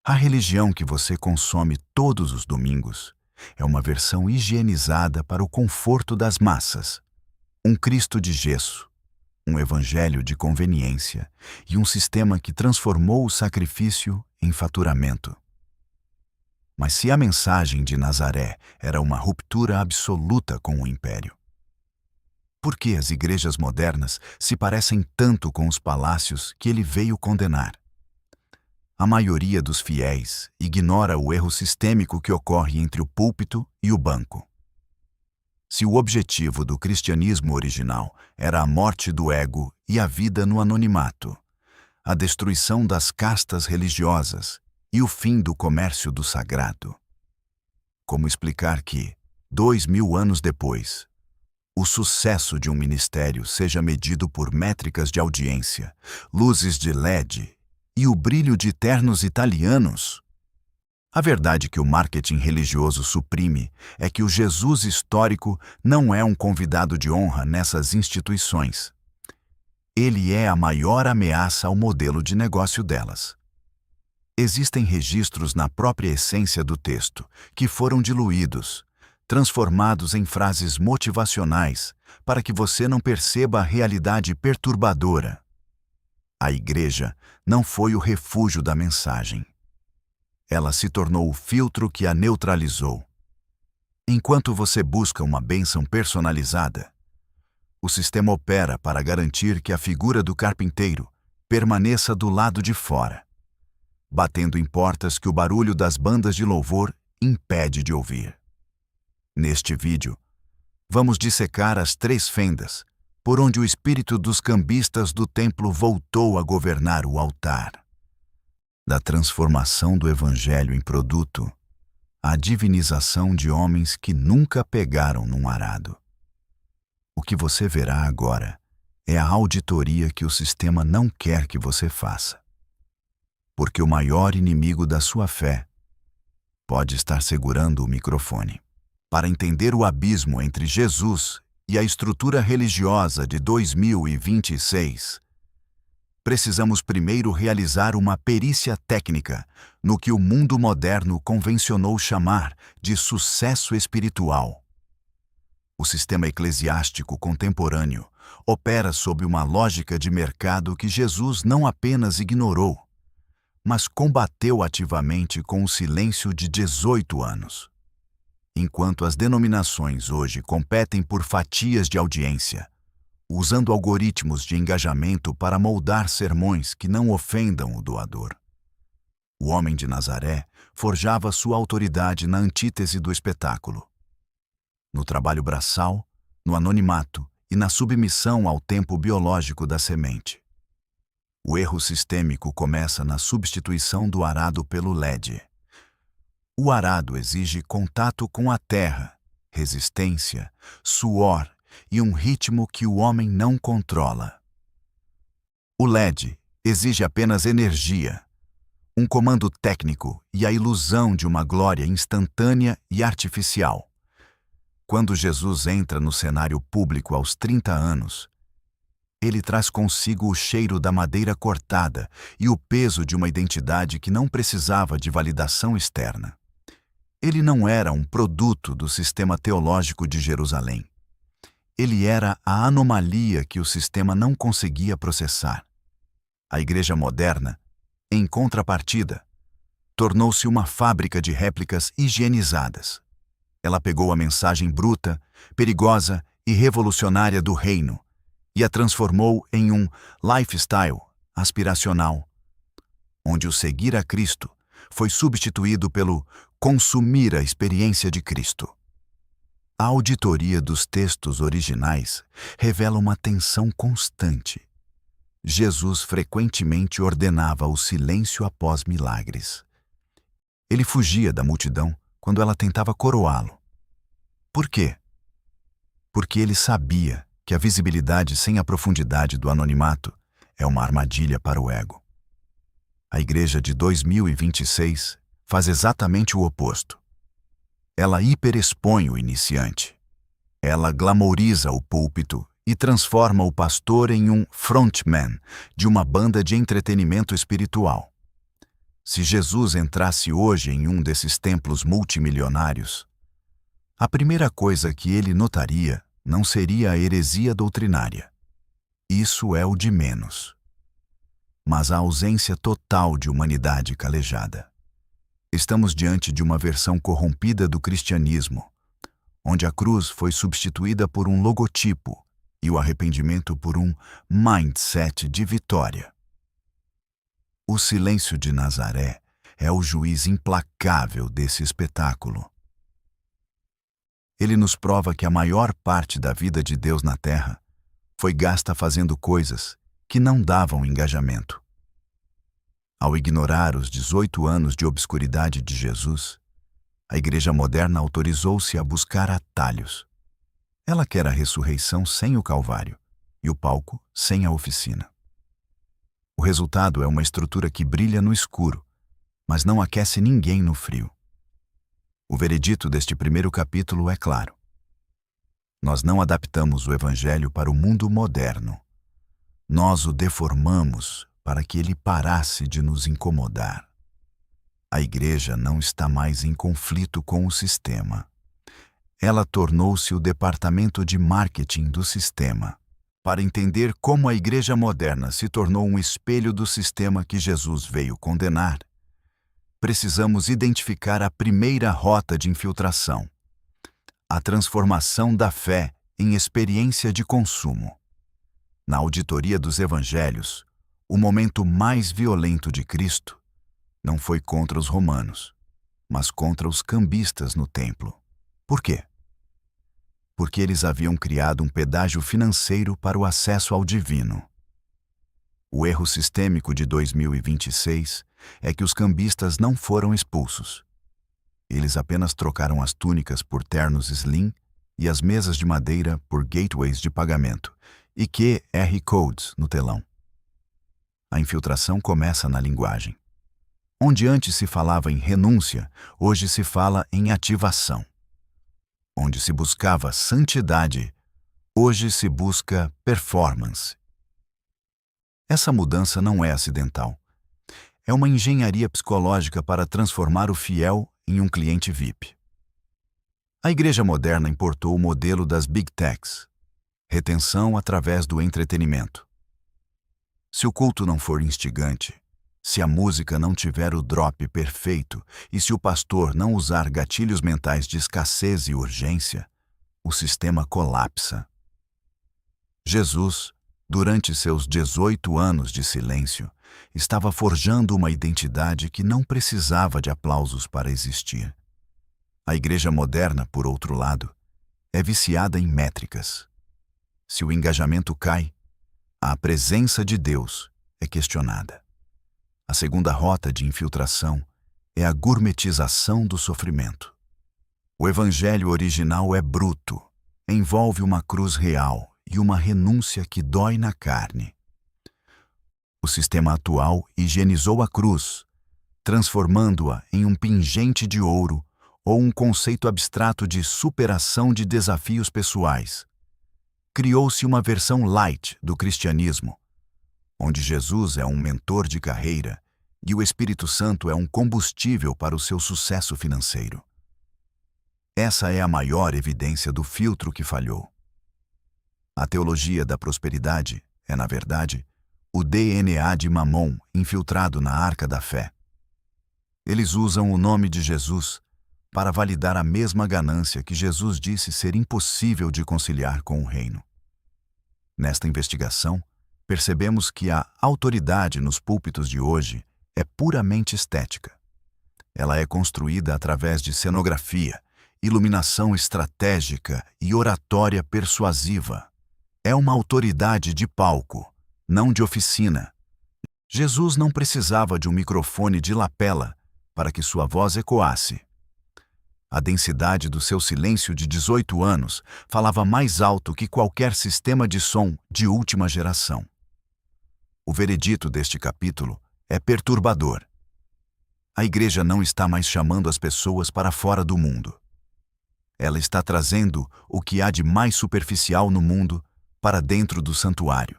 A religião que você consome todos os domingos é uma versão higienizada para o conforto das massas. Um Cristo de gesso, um evangelho de conveniência e um sistema que transformou o sacrifício em faturamento. Mas se a mensagem de Nazaré era uma ruptura absoluta com o império, por que as igrejas modernas se parecem tanto com os palácios que ele veio condenar? A maioria dos fiéis ignora o erro sistêmico que ocorre entre o púlpito e o banco. Se o objetivo do cristianismo original era a morte do ego e a vida no anonimato, a destruição das castas religiosas e o fim do comércio do sagrado, como explicar que, 2000 anos depois, o sucesso de um ministério seja medido por métricas de audiência, luzes de LED e o brilho de ternos italianos? A verdade que o marketing religioso suprime é que o Jesus histórico não é um convidado de honra nessas instituições. Ele é a maior ameaça ao modelo de negócio delas. Existem registros na própria essência do texto que foram diluídos, transformados em frases motivacionais para que você não perceba a realidade perturbadora. A igreja não foi o refúgio da mensagem. Ela se tornou o filtro que a neutralizou. Enquanto você busca uma bênção personalizada, o sistema opera para garantir que a figura do carpinteiro permaneça do lado de fora, batendo em portas que o barulho das bandas de louvor impede de ouvir. Neste vídeo, vamos dissecar as 3 fendas por onde o espírito dos cambistas do templo voltou a governar o altar. Da transformação do evangelho em produto, à divinização de homens que nunca pegaram num arado. O que você verá agora é a auditoria que o sistema não quer que você faça. Porque o maior inimigo da sua fé pode estar segurando o microfone. Para entender o abismo entre Jesus e a estrutura religiosa de 2026, precisamos primeiro realizar uma perícia técnica no que o mundo moderno convencionou chamar de sucesso espiritual. O sistema eclesiástico contemporâneo opera sob uma lógica de mercado que Jesus não apenas ignorou, mas combateu ativamente com o silêncio de 18 anos. Enquanto as denominações hoje competem por fatias de audiência, usando algoritmos de engajamento para moldar sermões que não ofendam o doador, o homem de Nazaré forjava sua autoridade na antítese do espetáculo, no trabalho braçal, no anonimato e na submissão ao tempo biológico da semente. O erro sistêmico começa na substituição do arado pelo LED. O arado exige contato com a terra, resistência, suor e um ritmo que o homem não controla. O LED exige apenas energia, um comando técnico e a ilusão de uma glória instantânea e artificial. Quando Jesus entra no cenário público aos 30 anos, ele traz consigo o cheiro da madeira cortada e o peso de uma identidade que não precisava de validação externa. Ele não era um produto do sistema teológico de Jerusalém. Ele era a anomalia que o sistema não conseguia processar. A igreja moderna, em contrapartida, tornou-se uma fábrica de réplicas higienizadas. Ela pegou a mensagem bruta, perigosa e revolucionária do reino e a transformou em um lifestyle aspiracional, onde o seguir a Cristo foi substituído pelo consumir a experiência de Cristo. A auditoria dos textos originais revela uma tensão constante. Jesus frequentemente ordenava o silêncio após milagres. Ele fugia da multidão quando ela tentava coroá-lo. Por quê? Porque ele sabia que a visibilidade sem a profundidade do anonimato é uma armadilha para o ego. A igreja de 2026 faz exatamente o oposto. Ela hiperexpõe o iniciante. Ela glamouriza o púlpito e transforma o pastor em um frontman de uma banda de entretenimento espiritual. Se Jesus entrasse hoje em um desses templos multimilionários, a primeira coisa que ele notaria não seria a heresia doutrinária. Isso é o de menos. Mas a ausência total de humanidade calejada. Estamos diante de uma versão corrompida do cristianismo, onde a cruz foi substituída por um logotipo e o arrependimento por um mindset de vitória. O silêncio de Nazaré é o juiz implacável desse espetáculo. Ele nos prova que a maior parte da vida de Deus na Terra foi gasta fazendo coisas que não davam engajamento. Ao ignorar os 18 anos de obscuridade de Jesus, a Igreja moderna autorizou-se a buscar atalhos. Ela quer a ressurreição sem o Calvário e o palco sem a oficina. O resultado é uma estrutura que brilha no escuro, mas não aquece ninguém no frio. O veredito deste primeiro capítulo é claro. Nós não adaptamos o Evangelho para o mundo moderno. Nós o deformamos para que ele parasse de nos incomodar. A Igreja não está mais em conflito com o sistema. Ela tornou-se o departamento de marketing do sistema. Para entender como a Igreja moderna se tornou um espelho do sistema que Jesus veio condenar, precisamos identificar a primeira rota de infiltração: a transformação da fé em experiência de consumo. Na auditoria dos evangelhos, o momento mais violento de Cristo não foi contra os romanos, mas contra os cambistas no templo. Por quê? Porque eles haviam criado um pedágio financeiro para o acesso ao divino. O erro sistêmico de 2026 é que os cambistas não foram expulsos. Eles apenas trocaram as túnicas por ternos slim e as mesas de madeira por gateways de pagamento e QR codes no telão. A infiltração começa na linguagem. Onde antes se falava em renúncia, hoje se fala em ativação. Onde se buscava santidade, hoje se busca performance. Essa mudança não é acidental. É uma engenharia psicológica para transformar o fiel em um cliente VIP. A Igreja moderna importou o modelo das Big Techs, retenção através do entretenimento. Se o culto não for instigante, se a música não tiver o drop perfeito e se o pastor não usar gatilhos mentais de escassez e urgência, o sistema colapsa. Jesus, durante seus 18 anos de silêncio, estava forjando uma identidade que não precisava de aplausos para existir. A Igreja moderna, por outro lado, é viciada em métricas. Se o engajamento cai, a presença de Deus é questionada. A segunda rota de infiltração é a gourmetização do sofrimento. O evangelho original é bruto, envolve uma cruz real e uma renúncia que dói na carne. O sistema atual higienizou a cruz, transformando-a em um pingente de ouro ou um conceito abstrato de superação de desafios pessoais. Criou-se uma versão light do cristianismo, onde Jesus é um mentor de carreira e o Espírito Santo é um combustível para o seu sucesso financeiro. Essa é a maior evidência do filtro que falhou. A teologia da prosperidade é, na verdade, o DNA de Mamon infiltrado na arca da fé. Eles usam o nome de Jesus para validar a mesma ganância que Jesus disse ser impossível de conciliar com o reino. Nesta investigação, percebemos que a autoridade nos púlpitos de hoje é puramente estética. Ela é construída através de cenografia, iluminação estratégica e oratória persuasiva. É uma autoridade de palco, não de oficina. Jesus não precisava de um microfone de lapela para que sua voz ecoasse. A densidade do seu silêncio de 18 anos falava mais alto que qualquer sistema de som de última geração. O veredito deste capítulo é perturbador. A Igreja não está mais chamando as pessoas para fora do mundo. Ela está trazendo o que há de mais superficial no mundo para dentro do santuário,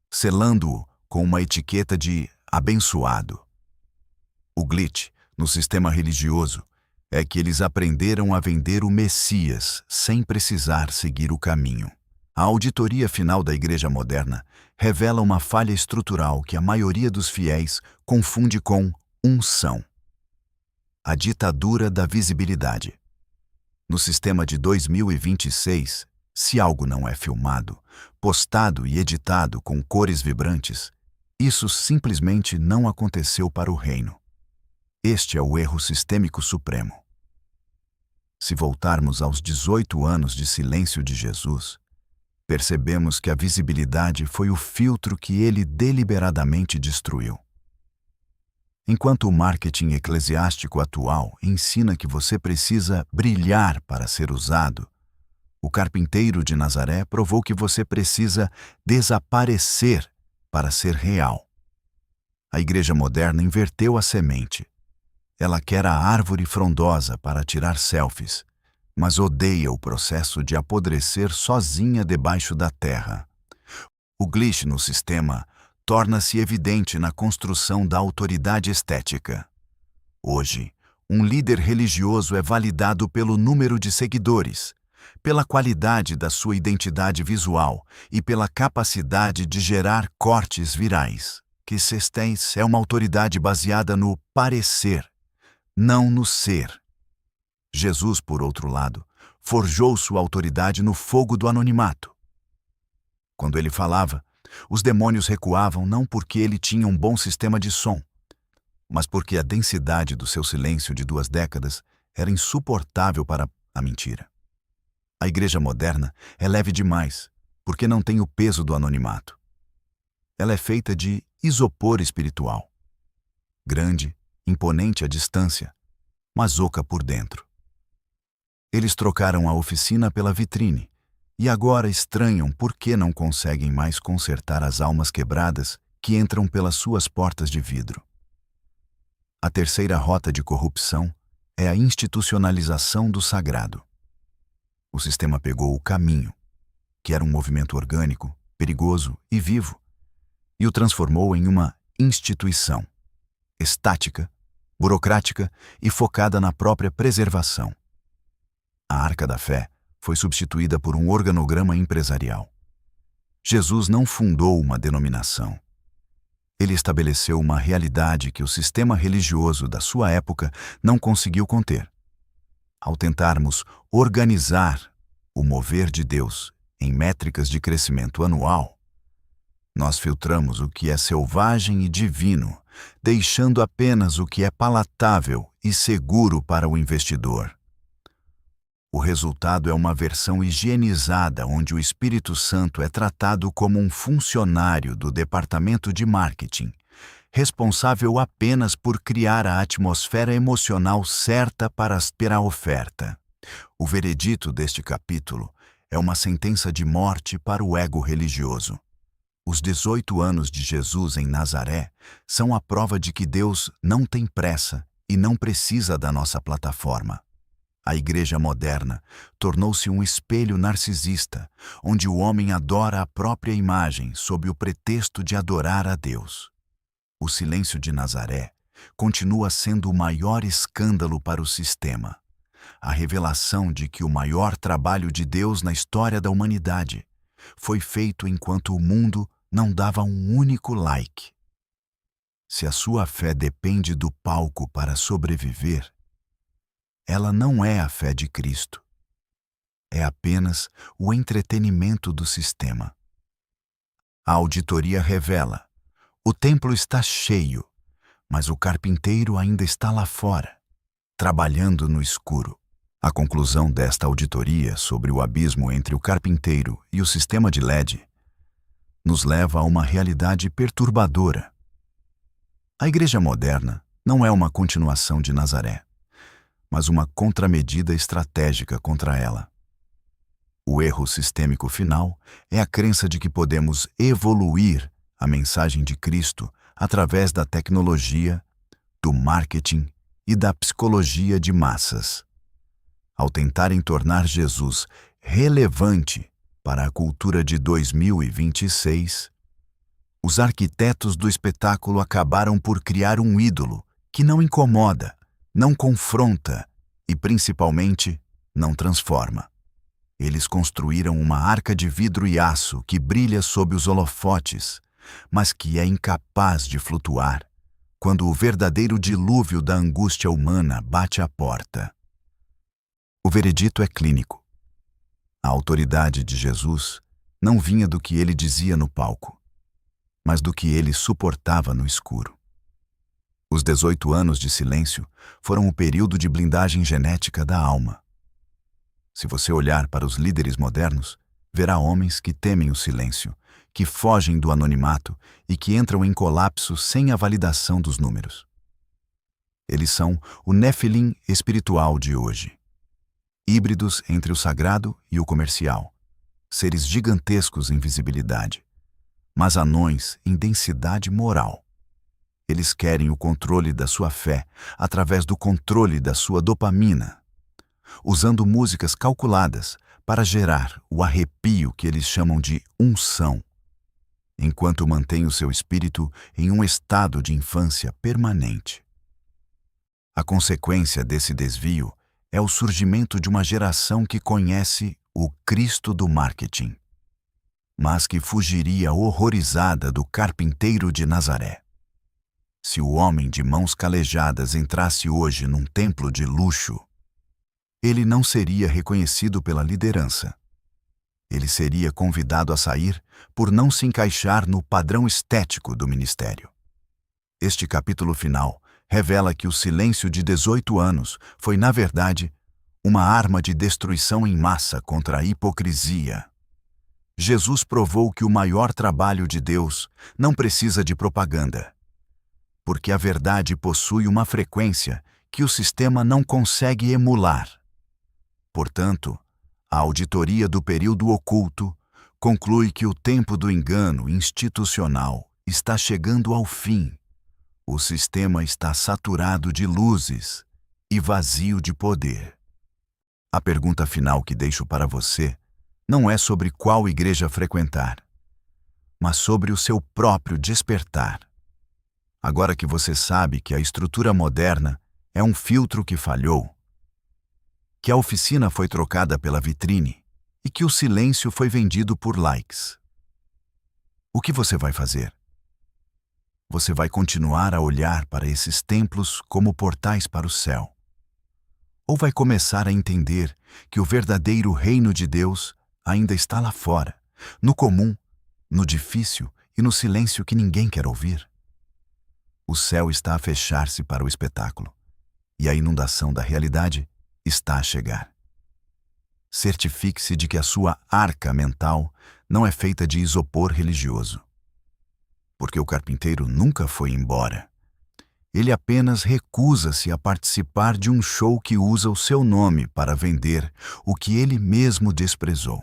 selando-o com uma etiqueta de abençoado. O glitch no sistema religioso é que eles aprenderam a vender o Messias sem precisar seguir o caminho. A auditoria final da Igreja Moderna revela uma falha estrutural que a maioria dos fiéis confunde com unção. A ditadura da visibilidade. No sistema de 2026, se algo não é filmado, postado e editado com cores vibrantes, isso simplesmente não aconteceu para o reino. Este é o erro sistêmico supremo. Se voltarmos aos 18 anos de silêncio de Jesus, percebemos que a visibilidade foi o filtro que ele deliberadamente destruiu. Enquanto o marketing eclesiástico atual ensina que você precisa brilhar para ser usado, o carpinteiro de Nazaré provou que você precisa desaparecer para ser real. A Igreja Moderna inverteu a semente. Ela quer a árvore frondosa para tirar selfies, mas odeia o processo de apodrecer sozinha debaixo da terra. O glitch no sistema torna-se evidente na construção da autoridade estética. Hoje, um líder religioso é validado pelo número de seguidores, pela qualidade da sua identidade visual e pela capacidade de gerar cortes virais. Que é uma autoridade baseada no parecer, não no ser. Jesus, por outro lado, forjou sua autoridade no fogo do anonimato. Quando ele falava, os demônios recuavam não porque ele tinha um bom sistema de som, mas porque a densidade do seu silêncio de 2 décadas era insuportável para a mentira. A Igreja Moderna é leve demais, porque não tem o peso do anonimato. Ela é feita de isopor espiritual. Grande, imponente à distância, mas oca por dentro. Eles trocaram a oficina pela vitrine e agora estranham por que não conseguem mais consertar as almas quebradas que entram pelas suas portas de vidro. A terceira rota de corrupção é a institucionalização do sagrado. O sistema pegou o caminho, que era um movimento orgânico, perigoso e vivo, e o transformou em uma instituição, estática, burocrática e focada na própria preservação. A Arca da Fé foi substituída por um organograma empresarial. Jesus não fundou uma denominação. Ele estabeleceu uma realidade que o sistema religioso da sua época não conseguiu conter. Ao tentarmos organizar o mover de Deus em métricas de crescimento anual, nós filtramos o que é selvagem e divino, deixando apenas o que é palatável e seguro para o investidor. O resultado é uma versão higienizada onde o Espírito Santo é tratado como um funcionário do departamento de marketing, responsável apenas por criar a atmosfera emocional certa para a oferta. O veredito deste capítulo é uma sentença de morte para o ego religioso. Os 18 anos de Jesus em Nazaré são a prova de que Deus não tem pressa e não precisa da nossa plataforma. A Igreja Moderna tornou-se um espelho narcisista, onde o homem adora a própria imagem sob o pretexto de adorar a Deus. O silêncio de Nazaré continua sendo o maior escândalo para o sistema. A revelação de que o maior trabalho de Deus na história da humanidade foi feito enquanto o mundo não dava um único like. Se a sua fé depende do palco para sobreviver, ela não é a fé de Cristo. É apenas o entretenimento do sistema. A auditoria revela: o templo está cheio, mas o carpinteiro ainda está lá fora, trabalhando no escuro. A conclusão desta auditoria sobre o abismo entre o carpinteiro e o sistema de LED nos leva a uma realidade perturbadora. A Igreja Moderna não é uma continuação de Nazaré, mas uma contramedida estratégica contra ela. O erro sistêmico final é a crença de que podemos evoluir a mensagem de Cristo através da tecnologia, do marketing e da psicologia de massas. Ao tentarem tornar Jesus relevante para a cultura de 2026, os arquitetos do espetáculo acabaram por criar um ídolo que não incomoda, não confronta e, principalmente, não transforma. Eles construíram uma arca de vidro e aço que brilha sob os holofotes, mas que é incapaz de flutuar quando o verdadeiro dilúvio da angústia humana bate à porta. O veredito é clínico. A autoridade de Jesus não vinha do que ele dizia no palco, mas do que ele suportava no escuro. Os 18 anos de silêncio foram o período de blindagem genética da alma. Se você olhar para os líderes modernos, verá homens que temem o silêncio, que fogem do anonimato e que entram em colapso sem a validação dos números. Eles são o Nefilim espiritual de hoje. Híbridos entre o sagrado e o comercial. Seres gigantescos em visibilidade, mas anões em densidade moral. Eles querem o controle da sua fé através do controle da sua dopamina, usando músicas calculadas para gerar o arrepio que eles chamam de unção, enquanto mantém o seu espírito em um estado de infância permanente. A consequência desse desvio é o surgimento de uma geração que conhece o Cristo do marketing, mas que fugiria horrorizada do carpinteiro de Nazaré. Se o homem de mãos calejadas entrasse hoje num templo de luxo, ele não seria reconhecido pela liderança. Ele seria convidado a sair por não se encaixar no padrão estético do ministério. Este capítulo final revela que o silêncio de 18 anos foi, na verdade, uma arma de destruição em massa contra a hipocrisia. Jesus provou que o maior trabalho de Deus não precisa de propaganda, porque a verdade possui uma frequência que o sistema não consegue emular. Portanto, a auditoria do período oculto conclui que o tempo do engano institucional está chegando ao fim. O sistema está saturado de luzes e vazio de poder. A pergunta final que deixo para você não é sobre qual igreja frequentar, mas sobre o seu próprio despertar. Agora que você sabe que a estrutura moderna é um filtro que falhou, que a oficina foi trocada pela vitrine e que o silêncio foi vendido por likes, o que você vai fazer? Você vai continuar a olhar para esses templos como portais para o céu? Ou vai começar a entender que o verdadeiro reino de Deus ainda está lá fora, no comum, no difícil e no silêncio que ninguém quer ouvir? O céu está a fechar-se para o espetáculo, e a inundação da realidade está a chegar. Certifique-se de que a sua arca mental não é feita de isopor religioso. Porque o carpinteiro nunca foi embora. Ele apenas recusa-se a participar de um show que usa o seu nome para vender o que ele mesmo desprezou.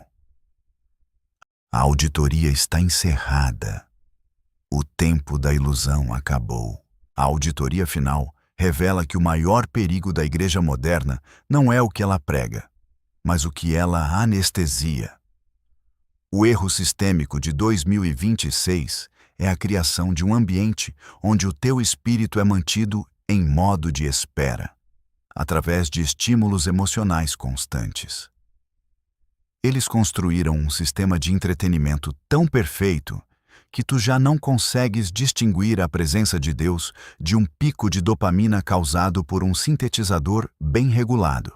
A auditoria está encerrada. O tempo da ilusão acabou. A auditoria final revela que o maior perigo da igreja moderna não é o que ela prega, mas o que ela anestesia. O erro sistêmico de 2026 é a criação de um ambiente onde o teu espírito é mantido em modo de espera, através de estímulos emocionais constantes. Eles construíram um sistema de entretenimento tão perfeito que tu já não consegues distinguir a presença de Deus de um pico de dopamina causado por um sintetizador bem regulado.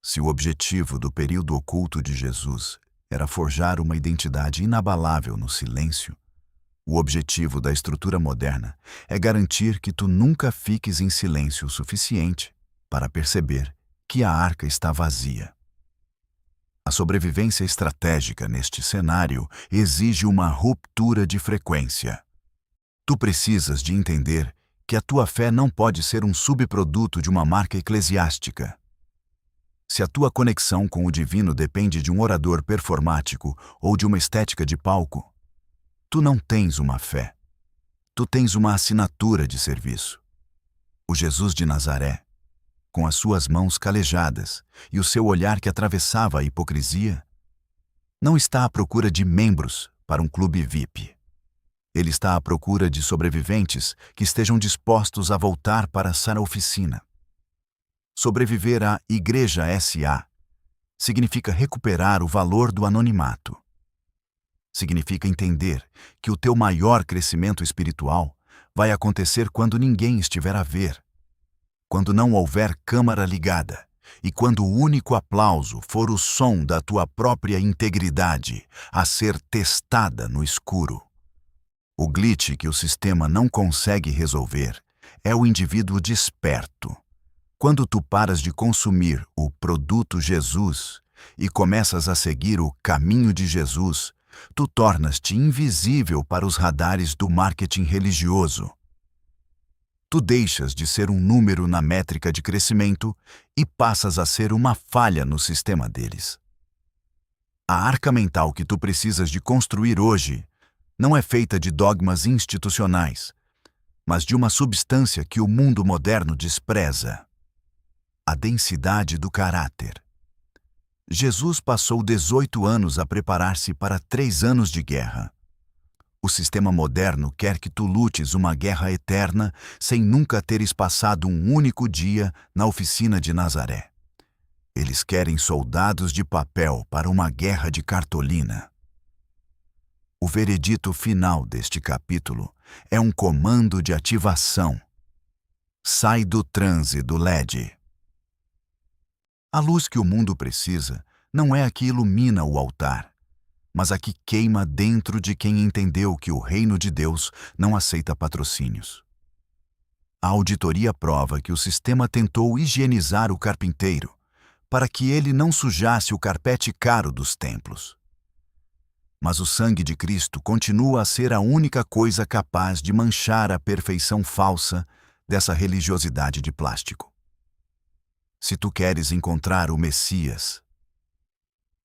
Se o objetivo do período oculto de Jesus era forjar uma identidade inabalável no silêncio, o objetivo da estrutura moderna é garantir que tu nunca fiques em silêncio o suficiente para perceber que a arca está vazia. A sobrevivência estratégica neste cenário exige uma ruptura de frequência. Tu precisas de entender que a tua fé não pode ser um subproduto de uma marca eclesiástica. Se a tua conexão com o divino depende de um orador performático ou de uma estética de palco, tu não tens uma fé. Tu tens uma assinatura de serviço. O Jesus de Nazaré, com as suas mãos calejadas e o seu olhar que atravessava a hipocrisia, não está à procura de membros para um clube VIP. Ele está à procura de sobreviventes que estejam dispostos a voltar para essa oficina. Sobreviver à Igreja S.A. significa recuperar o valor do anonimato. Significa entender que o teu maior crescimento espiritual vai acontecer quando ninguém estiver a ver, quando não houver câmara ligada e quando o único aplauso for o som da tua própria integridade a ser testada no escuro. O glitch que o sistema não consegue resolver é o indivíduo desperto. Quando tu paras de consumir o produto Jesus e começas a seguir o caminho de Jesus, tu tornas-te invisível para os radares do marketing religioso. Tu deixas de ser um número na métrica de crescimento e passas a ser uma falha no sistema deles. A arca mental que tu precisas de construir hoje não é feita de dogmas institucionais, mas de uma substância que o mundo moderno despreza: a densidade do caráter. Jesus passou 18 anos a preparar-se para 3 anos de guerra. O sistema moderno quer que tu lutes uma guerra eterna sem nunca teres passado um único dia na oficina de Nazaré. Eles querem soldados de papel para uma guerra de cartolina. O veredito final deste capítulo é um comando de ativação. Sai do transe do LED. A luz que o mundo precisa não é a que ilumina o altar, mas a que queima dentro de quem entendeu que o reino de Deus não aceita patrocínios. A auditoria prova que o sistema tentou higienizar o carpinteiro para que ele não sujasse o carpete caro dos templos. Mas o sangue de Cristo continua a ser a única coisa capaz de manchar a perfeição falsa dessa religiosidade de plástico. Se tu queres encontrar o Messias,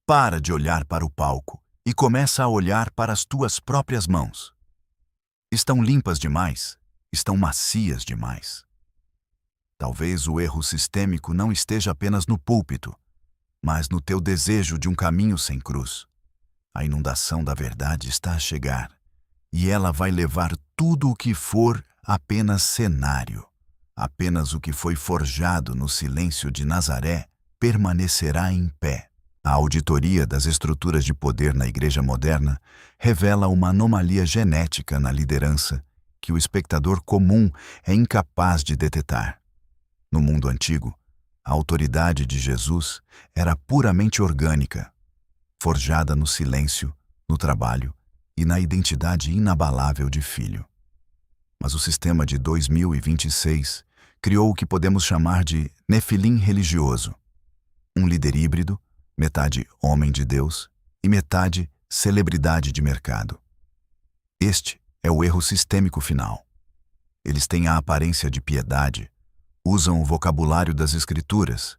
para de olhar para o palco e começa a olhar para as tuas próprias mãos. Estão limpas demais? Estão macias demais? Talvez o erro sistêmico não esteja apenas no púlpito, mas no teu desejo de um caminho sem cruz. A inundação da verdade está a chegar, e ela vai levar tudo o que for apenas cenário. Apenas o que foi forjado no silêncio de Nazaré permanecerá em pé. A auditoria das estruturas de poder na Igreja moderna revela uma anomalia genética na liderança que o espectador comum é incapaz de detetar. No mundo antigo, a autoridade de Jesus era puramente orgânica, forjada no silêncio, no trabalho e na identidade inabalável de filho. Mas o sistema de 2026 criou o que podemos chamar de Nefilim religioso. Um líder híbrido, metade homem de Deus e metade celebridade de mercado. Este é o erro sistêmico final. Eles têm a aparência de piedade, usam o vocabulário das Escrituras,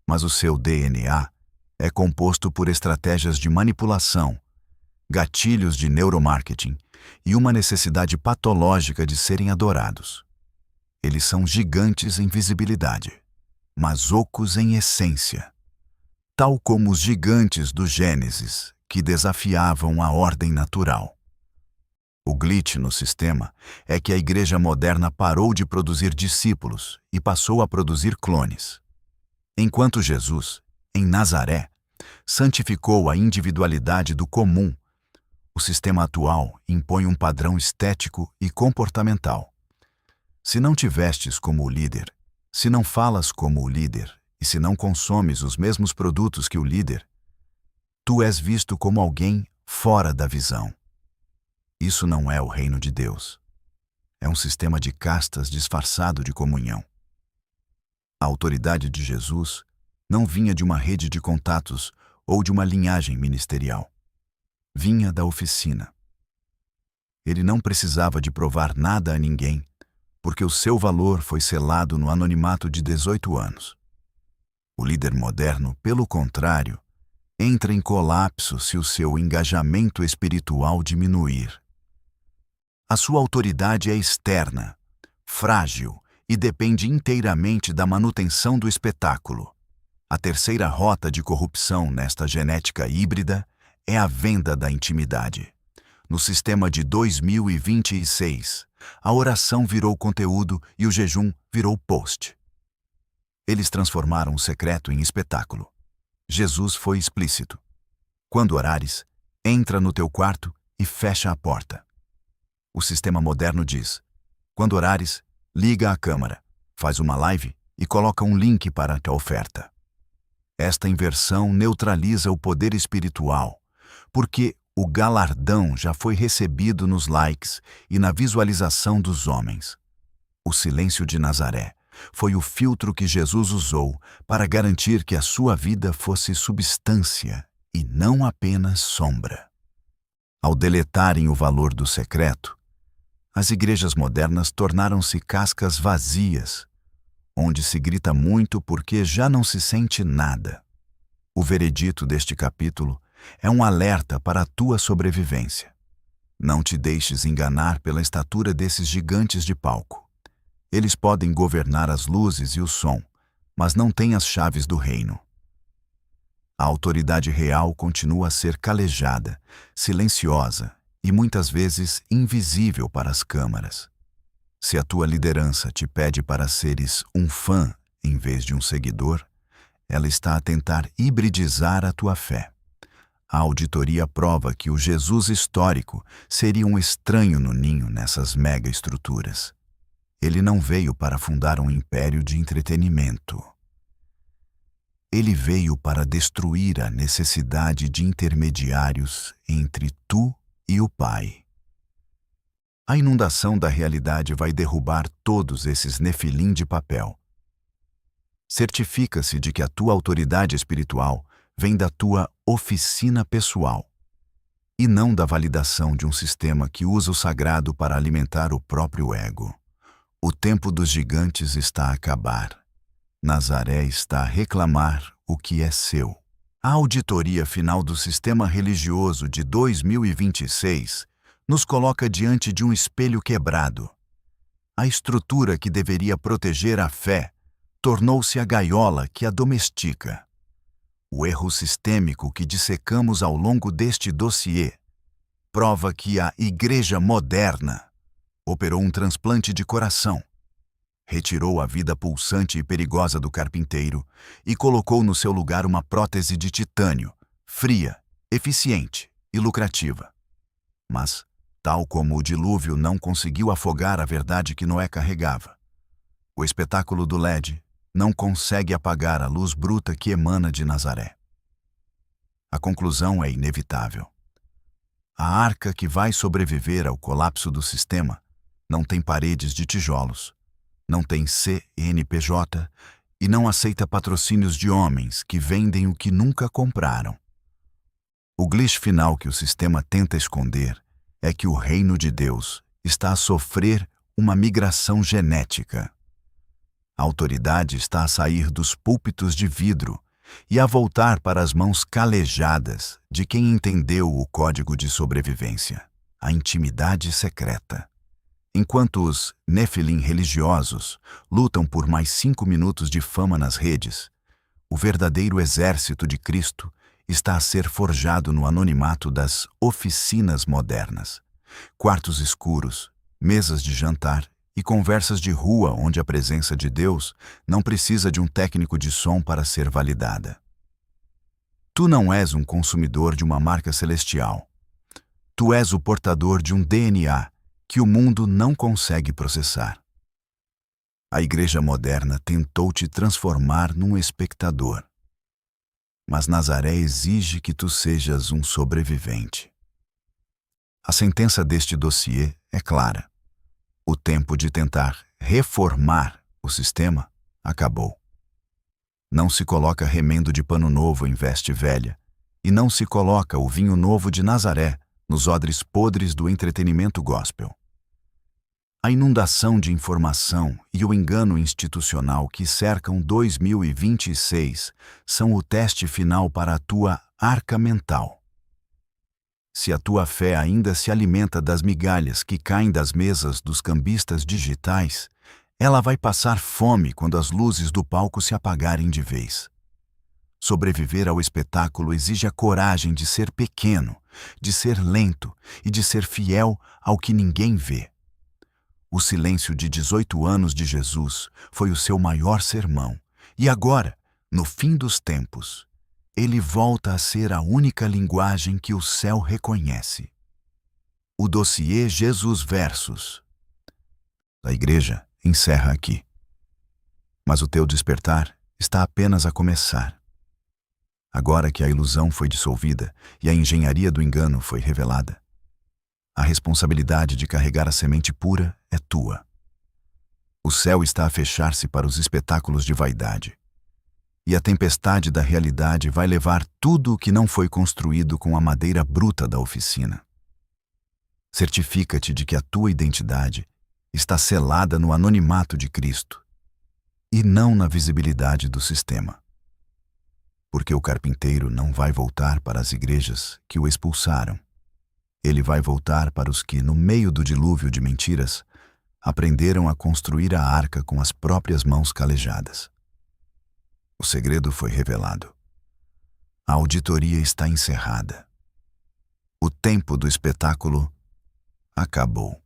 mas o seu DNA é composto por estratégias de manipulação, gatilhos de neuromarketing e uma necessidade patológica de serem adorados. Eles são gigantes em visibilidade, mas ocos em essência, tal como os gigantes do Gênesis que desafiavam a ordem natural. O glitch no sistema é que a igreja moderna parou de produzir discípulos e passou a produzir clones. Enquanto Jesus, em Nazaré, santificou a individualidade do comum, o sistema atual impõe um padrão estético e comportamental. Se não te vestes como o líder, se não falas como o líder e se não consomes os mesmos produtos que o líder, tu és visto como alguém fora da visão. Isso não é o reino de Deus. É um sistema de castas disfarçado de comunhão. A autoridade de Jesus não vinha de uma rede de contatos ou de uma linhagem ministerial. Vinha da oficina. Ele não precisava de provar nada a ninguém, porque o seu valor foi selado no anonimato de 18 anos. O líder moderno, pelo contrário, entra em colapso se o seu engajamento espiritual diminuir. A sua autoridade é externa, frágil e depende inteiramente da manutenção do espetáculo. A terceira rota de corrupção nesta genética híbrida é a venda da intimidade. No sistema de 2026, a oração virou conteúdo e o jejum virou post. Eles transformaram o secreto em espetáculo. Jesus foi explícito. Quando orares, entra no teu quarto e fecha a porta. O sistema moderno diz: quando orares, liga a câmera, faz uma live e coloca um link para a tua oferta. Esta inversão neutraliza o poder espiritual, porque o galardão já foi recebido nos likes e na visualização dos homens. O silêncio de Nazaré foi o filtro que Jesus usou para garantir que a sua vida fosse substância e não apenas sombra. Ao deletarem o valor do secreto, as igrejas modernas tornaram-se cascas vazias, onde se grita muito porque já não se sente nada. O veredito deste capítulo é um alerta para a tua sobrevivência. Não te deixes enganar pela estatura desses gigantes de palco. Eles podem governar as luzes e o som, mas não têm as chaves do reino. A autoridade real continua a ser calejada, silenciosa e muitas vezes invisível para as câmaras. Se a tua liderança te pede para seres um fã em vez de um seguidor, ela está a tentar hibridizar a tua fé. A auditoria prova que o Jesus histórico seria um estranho no ninho nessas mega estruturas. Ele não veio para fundar um império de entretenimento. Ele veio para destruir a necessidade de intermediários entre tu e o Pai. A inundação da realidade vai derrubar todos esses nefilim de papel. Certifica-se de que a tua autoridade espiritual vem da tua oficina pessoal e não da validação de um sistema que usa o sagrado para alimentar o próprio ego. O tempo dos gigantes está a acabar. Nazaré está a reclamar o que é seu. A auditoria final do sistema religioso de 2026 nos coloca diante de um espelho quebrado. A estrutura que deveria proteger a fé tornou-se a gaiola que a domestica. O erro sistêmico que dissecamos ao longo deste dossiê prova que a Igreja moderna operou um transplante de coração, retirou a vida pulsante e perigosa do carpinteiro e colocou no seu lugar uma prótese de titânio, fria, eficiente e lucrativa. Mas, tal como o dilúvio não conseguiu afogar a verdade que Noé carregava, o espetáculo do LED não consegue apagar a luz bruta que emana de Nazaré. A conclusão é inevitável. A arca que vai sobreviver ao colapso do sistema não tem paredes de tijolos, não tem CNPJ e não aceita patrocínios de homens que vendem o que nunca compraram. O glitch final que o sistema tenta esconder é que o reino de Deus está a sofrer uma migração genética. A autoridade está a sair dos púlpitos de vidro e a voltar para as mãos calejadas de quem entendeu o código de sobrevivência, a intimidade secreta. Enquanto os nefilim religiosos lutam por mais 5 minutos de fama nas redes, o verdadeiro exército de Cristo está a ser forjado no anonimato das oficinas modernas, quartos escuros, mesas de jantar e conversas de rua onde a presença de Deus não precisa de um técnico de som para ser validada. Tu não és um consumidor de uma marca celestial. Tu és o portador de um DNA que o mundo não consegue processar. A Igreja moderna tentou te transformar num espectador. Mas Nazaré exige que tu sejas um sobrevivente. A sentença deste dossiê é clara. O tempo de tentar reformar o sistema acabou. Não se coloca remendo de pano novo em veste velha, e não se coloca o vinho novo de Nazaré nos odres podres do entretenimento gospel. A inundação de informação e o engano institucional que cercam 2026 são o teste final para a tua arca mental. Se a tua fé ainda se alimenta das migalhas que caem das mesas dos cambistas digitais, ela vai passar fome quando as luzes do palco se apagarem de vez. Sobreviver ao espetáculo exige a coragem de ser pequeno, de ser lento e de ser fiel ao que ninguém vê. O silêncio de 18 anos de Jesus foi o seu maior sermão, e agora, no fim dos tempos, ele volta a ser a única linguagem que o céu reconhece. O dossiê Jesus Versus. A igreja encerra aqui. Mas o teu despertar está apenas a começar. Agora que a ilusão foi dissolvida e a engenharia do engano foi revelada, a responsabilidade de carregar a semente pura é tua. O céu está a fechar-se para os espetáculos de vaidade, e a tempestade da realidade vai levar tudo o que não foi construído com a madeira bruta da oficina. Certifica-te de que a tua identidade está selada no anonimato de Cristo e não na visibilidade do sistema. Porque o carpinteiro não vai voltar para as igrejas que o expulsaram. Ele vai voltar para os que, no meio do dilúvio de mentiras, aprenderam a construir a arca com as próprias mãos calejadas. O segredo foi revelado. A auditoria está encerrada. O tempo do espetáculo acabou.